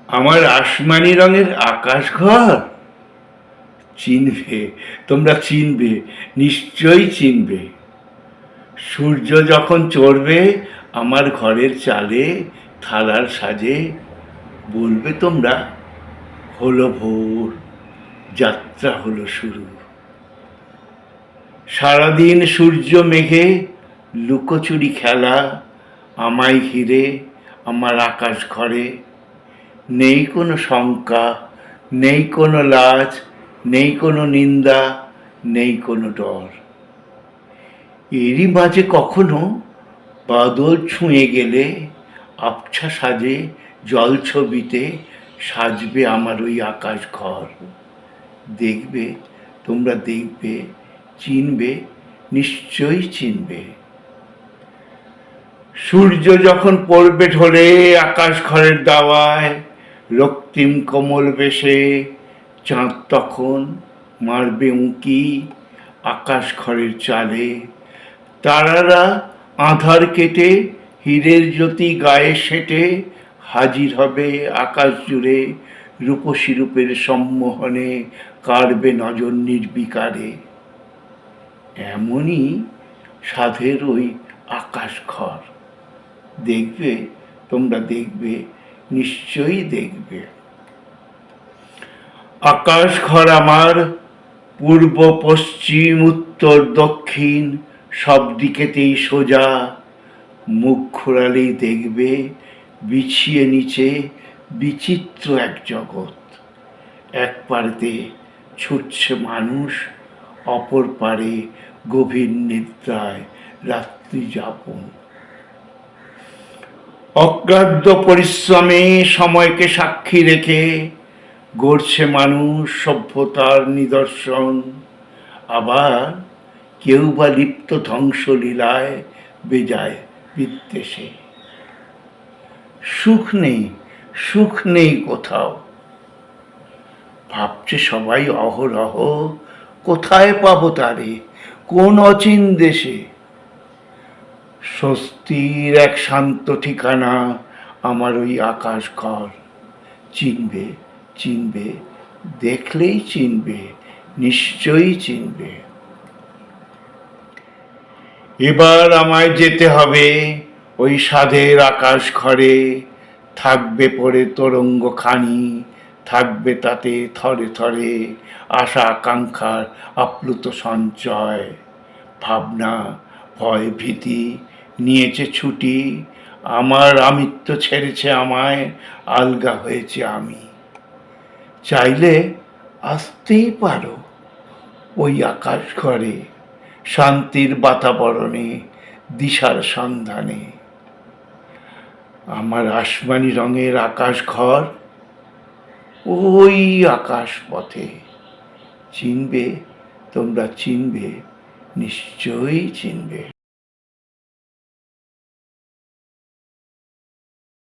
আমার আসমানি রঙের আকাশ ঘর চিনবে, তোমরা চিনবে, নিশ্চয়ই চিনবে। সূর্য যখন চড়বে আমার ঘরের চালে থালার সাজে, বলবে তোমরা হলো ভোর, যাত্রা হলো শুরু। সারাদিন সূর্য মেঘে লুকোচুরি খেলা আমায় ঘিরে আমার আকাশ ঘরে। নেই কোনো শঙ্কা, নেই কোনো লাজ, নেই কোনো নিন্দা, নেই কোনো ডর। এরই মাঝে কখনো বাদল ছুঁয়ে গেলে আবছা সাজে জলছবিতে সাজবে আমার ওই আকাশ ঘর। দেখবে, তোমরা দেখবে, চিনবে, নিশ্চয়ই চিনবে। সূর্য যখন পড়বে ঢলে আকাশ ঘরের দাওয়ায়, রক্তিম কোমল বেশে চাঁদ তখন মারবে উঁকি আকাশ ঘরের চালে। তারারা আঁধার কেটে হীরের জ্যোতি গায়ে সেটে হাজির হবে আকাশ জুড়ে, রূপসী রূপের সম্মোহনে কাড়বে নজর নির্বিকারে। এমনই সাধের ওই আকাশ ঘর। দেখবে, তোমরা দেখবে, নিশ্চয়ই দেখবে। আকাশ ঘর আমার পূর্ব পশ্চিম উত্তর দক্ষিণ সব দিকেতেই সোজা। মুখ ঘোরালেই দেখবে বিছিয়ে নিচে বিচিত্র এক জগৎ। এক পারেতে ছুটছে মানুষ, অপর পারে গভীর নিদ্রায় রাত্রি যাপন। অক্লান্ত পরিশ্রমে সময়কে সাক্ষী রেখে গড়ছে মানুষ সভ্যতার নিদর্শন। আবার কেউ বা লিপ্ত ধ্বংসলীলায় বেজায় বিদ্বেষে। সুখ নেই, সুখ নেই কোথাও। ভাবছে সবাই অহরহ কোথায় পাবো তারে, কোন অচিন দেশে। স্বস্তির এক শান্ত ঠিকানা আমার ওই আকাশ ঘর। চিনবে, চিনবে, দেখলেই চিনবে, নিশ্চয়ই চিনবে। এবার আমায় যেতে হবে ওই সাধের আকাশ ঘরে। থাকবে পড়ে তরঙ্গ খানি, থাকবে তাতে থরে থরে আশা আকাঙ্ক্ষার আপ্লুত সঞ্চয়। ভাবনা, ভয়, ভীতি নিয়েছে ছুটি, আমার আমিত্ব ছেড়েছে আমায়, আলগা হয়েছে আমি। চাইলে আসতেই পারো ওই আকাশ ঘরে, শান্তির বাতাবরণে, দিশার সন্ধানে। আমার আসমানি রঙের আকাশ ঘর ওই আকাশ পথে। চিনবে, তোমরা চিনবে, নিশ্চয়ই চিনবে।